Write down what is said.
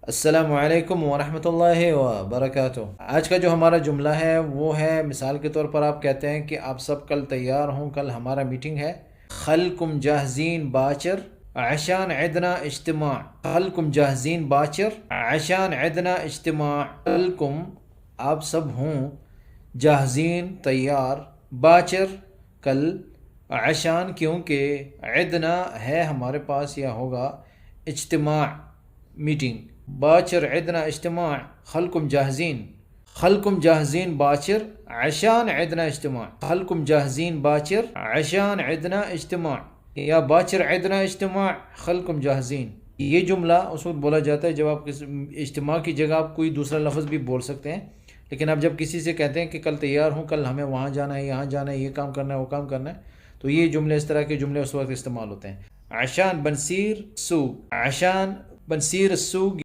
السلام علیکم ورحمۃ اللہ وبرکاتہ۔ آج کا جو ہمارا جملہ ہے وہ ہے، مثال کے طور پر آپ کہتے ہیں کہ آپ سب کل تیار ہوں، کل ہمارا میٹنگ ہے۔ خلکم جاہزین باچر عشان عندنا اجتماع۔ خلکم جاہزین باچر عشان عندنا اجتماع۔ خلکم آپ سب ہوں، جاہزین تیار، باچر کل، عشان کیونکہ، عندنا ہے ہمارے پاس یا ہوگا، اجتماع میٹنگ۔ باچر عندنا اجتماع خلکم جاہزین۔ خلکم جاہزین باچر عشان عندنا اجتماع۔ خلکم جاہزین باچر عشان عندنا اجتماع، یا باچر عندنا اجتماع خلکم جاہزین۔ یہ جملہ اس وقت بولا جاتا ہے جب آپ اجتماع کی جگہ آپ کوئی دوسرا لفظ بھی بول سکتے ہیں، لیکن آپ جب کسی سے کہتے ہیں کہ کل تیار ہوں، کل ہمیں وہاں جانا ہے، یہاں جانا ہے، یہ کام کرنا ہے، وہ کام کرنا ہے، تو یہ جملے، اس طرح کے جملے اس وقت استعمال ہوتے ہیں۔ عشان بنصير سوق، عشان بنصير السوق